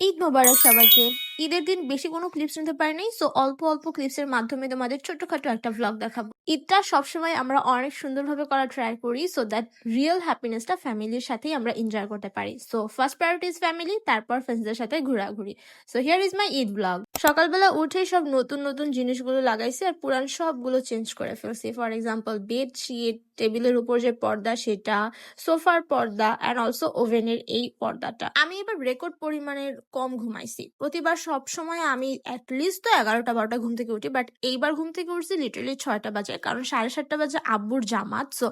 ঈদ মোবারক সবাইকে। ঈদের দিন বেশি কোনো ক্লিপস নিতে পারিনি, সো অল্প অল্প ক্লিপসের মাধ্যমে তোমাদের ছোটখাটো একটা ভ্লগ দেখাবো। ঈদটা সবসময় আমরা অনেক সুন্দরভাবে করা ট্রাই করি, সো দ্যাট রিয়েল হ্যাপিনেসটা ফ্যামিলির সাথেই আমরা এনজয় করতে পারি। So first priority is family, তারপর ফ্রেন্ডসদের সাথে ঘোরাঘুরি। So here is my Eid blog. সকালবেলা উঠেই সব নতুন নতুন জিনিসগুলো লাগাইছি আর পুরান সবগুলো চেঞ্জ করে ফেলছি। ফর এক্সাম্পল বেডশিট, টেবিলের উপর যে পর্দা সেটা, সোফার পর্দা অ্যান্ড অলসো ওভেনের এই পর্দাটা। আমি এবার রেকর্ড পরিমাণের কম ঘুমাইছি। প্রতিবার সব সময় আমি অ্যাটলিস্ট তো 11টা-12টা ঘুম থেকে উঠি, বাট এইবার ঘুম থেকে উঠছি লিটারালি 6টা বাজে, কারণ 7:30 বাজে আব্বুর জামাত। সো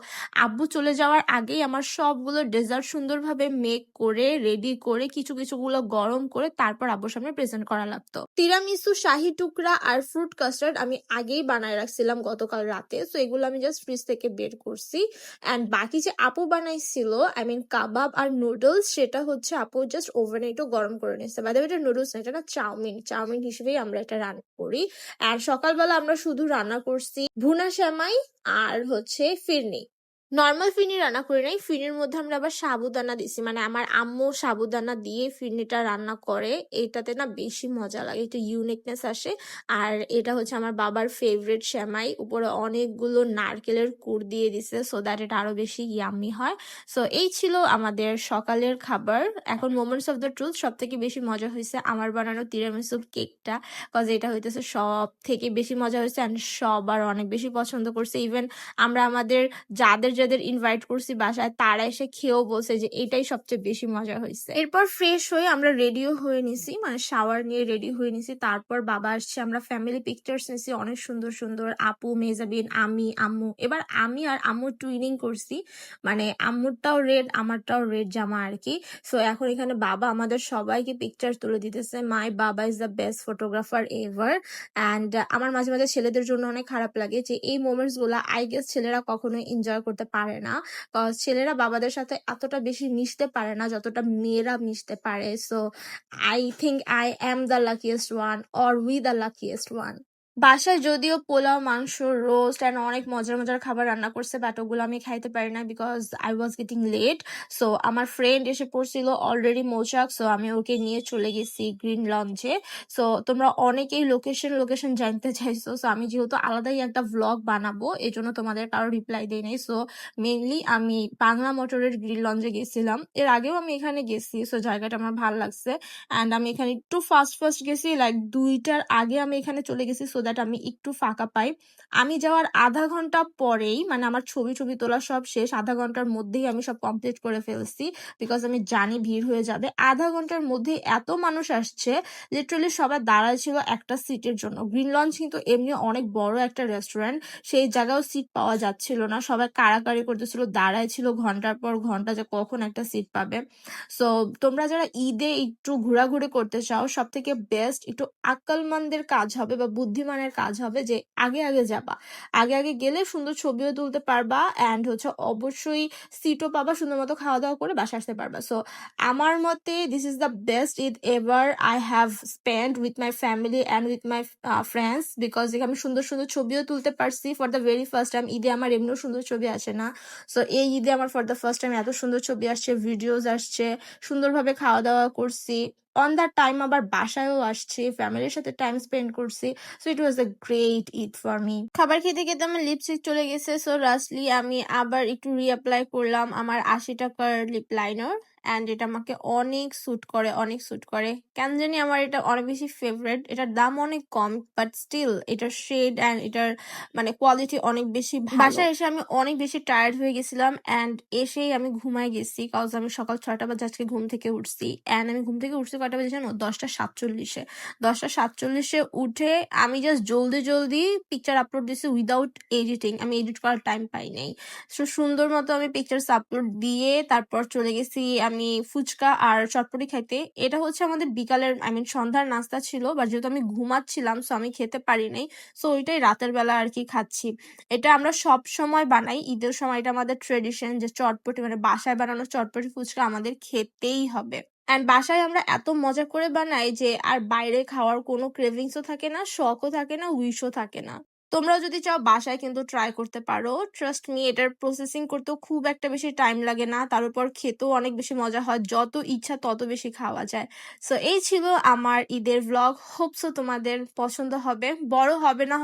আব্বু চলে যাওয়ার আগেই আমার সবগুলো ডেজার্ট সুন্দরভাবে মেক করে রেডি করে কিছুগুলো গরম করে তারপর আব্বুর সামনে প্রেজেন্ট করা লাগতো। তিরামিসু, শাহি টুকরা আর ফ্রুট কাস্টার্ড আমি আগেই বানায় রাখছিলাম গতকাল রাতে, সো এগুলো আমি জাস্ট ফ্রিজ থেকে বের করছি। অ্যান্ড বাকি যে আপু বানাইছিল, I mean kebab R noodles, সেটা হচ্ছে আপু জাস্ট ওভেনে একটু গরম করে নিচ্ছে। বাই দ্য ওয়ে, এটা নুডলস না, এটা না চাউমিন হিসেবেই আমরা এটা রান্না করি। আর সকালবেলা আমরা শুধু রান্না করছি ভুনা সেমাই আর হচ্ছে ফিরনি। নর্মাল ফিরনি রান্না করি নাই, ফিরনির মধ্যে আমরা আবার সাবুদানা দিছি, মানে আমার আম্মু সাবুদানা দিয়ে ফিরনিটা রান্না করে। এটাতে না বেশি মজা লাগে, একটু ইউনিকনেস আসে। আর এটা হচ্ছে আমার বাবার ফেভারিট সেমাই, উপরে অনেকগুলো নারকেলের কুড় দিয়ে দিছে সো দ্যাট এটা আরো বেশি ইয়াম্মি হয়। সো এই ছিল আমাদের সকালের খাবার। এখন মোমেন্টস অফ দ্য ট্রুথ, সব থেকে বেশি মজা হয়েছে আমার বানানো তিরামিসু কেকটা, কজ এটা হইতেছে সব থেকে বেশি মজা হয়েছে অ্যান্ড সবার অনেক বেশি পছন্দ করছে। ইভেন আমরা আমাদের যাদের যাদের ইনভাইট করছি বাসায়, তারা এসে খেয়েও বলছে যে এটাই সবচেয়ে বেশি মজা হয়েছে। এরপর ফ্রেশ হয়ে আমরা রেডিও হয়ে নিছি, মানে শাওয়ার নিয়ে রেডি হয়ে নিছি। তারপর বাবা আসছে, আমরা ফ্যামিলি পিকচার্স নিছি অনেক সুন্দর সুন্দর, আপু, মেজাবিন, আমি, আম্মু। এবার আমি আর আম্মু টুইনিং করছি, মানে আম্মুরটাও রেড আমারটাও রেড জামা আর কি। সো এখন এখানে বাবা আমাদের সবাইকে পিকচার তুলে দিতেছে। মাই বাবা is the best photographer ever. And আমার মাঝে মাঝে ছেলেদের জন্য অনেক খারাপ লাগে যে এই মোমেন্টস গুলা আই গেস ছেলেরা কখনোই এনজয় করতে পারে না। ছেলেরা বাবাদের সাথে এতটা বেশি মিশতে পারে না যতটা মেয়েরা মিশতে পারে। So I think I am the luckiest one, or we the luckiest one. বাসায় যদিও পোলাও, মাংস, রোস্ট অ্যান্ড অনেক মজার মজার খাবার রান্না করছে, বাট ওগুলো আমি খাইতে পারি না because I was getting late. So আমার ফ্রেন্ড এসে পড়ছিল অলরেডি মৌচাক, সো আমি ওকে নিয়ে চলে গেছি গ্রিন লঞ্চে। সো তোমরা অনেকেই লোকেশন জানতে চাইছো, সো আমি যেহেতু আলাদাই একটা ভ্লগ বানাবো এই জন্য তোমাদের কারো রিপ্লাই দেই নাই। সো মেইনলি আমি বাংলা মোটরের গ্রিন লঞ্চে গেছিলাম, এর আগেও আমি এখানে গেছি, সো জায়গাটা আমার ভালো লাগছে। অ্যান্ড আমি এখানে একটু ফার্স্ট গেছি, লাইক 2টার আগে আমি এখানে চলে গেছি সো দ্যাট আমি একটু ফাঁকা পাই। আমি যাওয়ার আধা ঘন্টা পরেই, মানে আমার ছবি তোলা সব শেষ, আধা ঘন্টার মধ্যেই আমি সব কমপ্লিট করে ফেলছি বিকজ আমি জানি ভিড় হয়ে যাবে। আধা ঘন্টার মধ্যে এত মানুষ আসছে, লিটারালি সবাই দাঁড়ায় ছিল একটা সিটের জন্য। গ্রিন লঞ্চ কিন্তু এমনি অনেক বড় একটা রেস্টুরেন্ট, সেই জায়গাও সিট পাওয়া যাচ্ছিল না, সবাই কাড়াকাড়ি করতেছিল, দাঁড়ায় ছিল ঘন্টার পর ঘন্টা যে কখন একটা সিট পাবে। সো তোমরা যারা ঈদে একটু ঘোরাঘুরি করতে চাও, সব থেকে বেস্ট একটু আক্কালমানদের কাজ হবে বা বুদ্ধিমানের কাজ হবে যে আগে আগে যাবা। আগে গেলে সুন্দর ছবিও তুলতে পারবা অ্যান্ড হচ্ছে অবশ্যই সিটও পাবা, সুন্দর মতো খাওয়া দাওয়া করে বাসা আসতে পারবা। সো আমার মতে this is the best Eid ever I have spend with my family and with my friends, because এখানে আমি সুন্দর সুন্দর ছবিও তুলতে পারছি for the very first time. ঈদে আমার এমনিও সুন্দর ছবি আসে না, সো এই ঈদে আমার ফর দ্য ফার্স্ট টাইম এত সুন্দর ছবি আসছে, ভিডিওস আসছে, সুন্দরভাবে খাওয়া দাওয়া করছি। অন দ্য টাইম আবার বাসায়ও আসছি, ফ্যামিলির সাথে টাইম স্পেন্ড করছি। So it was a great Eid for me. খাবার খেতে খেতে আমার লিপস্টিক চলে গেছে, সো লাস্টলি আমি আবার একটু রিঅ্যাপ্লাই করলাম আমার 80 টাকার লিপ লাইনার। অ্যান্ড এটা আমাকে অনেক স্যুট করে কেন জানি, আমার এটা অনেক বেশি ফেভারিট। এটার দাম অনেক কম, বাট স্টিল এটার শেড অ্যান্ড এটার মানে কোয়ালিটি অনেক বেশি ভালো। বাসায় এসে আমি অনেক বেশি টায়ার্ড হয়ে গেছিলাম অ্যান্ড এসেই আমি ঘুমাই গেছি, কজ আমি সকাল 6টা বাজে আজকে ঘুম থেকে উঠছি। অ্যান্ড আমি ঘুম থেকে উঠছি কয়টা বাজে জানো? 10টা 47-এ। 10টা 47-এ উঠে আমি জাস্ট জলদি পিকচার আপলোড দিছি উইদাউট এডিটিং, আমি এডিট করার টাইম পাই নাই। সো সুন্দর মতো আমি পিকচার্স আপলোড দিয়ে তারপর চলে গেছি আমি ফুচকা আর চটপটি খাইতে। এটা হচ্ছে আমাদের বিকালের, আই মিন সন্ধ্যার নাস্তা ছিল, বাট যেহেতু আমি ঘুমাচ্ছিলাম সো আমি খেতে পারি নাই, সো ওইটাই রাতের বেলা আর কি খাচ্ছি। এটা আমরা সব সময় বানাই, ঈদের সময় এটা আমাদের ট্রেডিশন যে চটপটি, মানে বাসায় বানানো চটপটি ফুচকা আমাদের খেতেই হবে। অ্যান্ড বাসায় আমরা এত মজা করে বানাই যে আর বাইরে খাওয়ার কোনো ক্রেভিংসও থাকে না, শখও থাকে না, উইশও থাকে না। তোমরাও যদি চাও বাসায় কিন্তু ট্রাই করতে পারো। ট্রাস্ট মি, এটার প্রসেসিং করতেও খুব একটা বেশি টাইম লাগে না। তার উপর খেতেও অনেক বেশি মজা হয়। যত ইচ্ছা তত বেশি খাওয়া যায়। সো এই ছিল আমার ঈদের ভ্লগ। হোপ সো তোমাদের পছন্দ হবে। বড় হবে না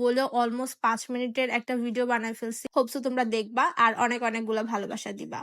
বলেও অলমোস্ট 5 মিনিটের একটা ভিডিও বানায় ফেলছি। হোপ সো তোমরা দেখবা আর অনেক অনেকগুলো ভালোবাসা দিবা।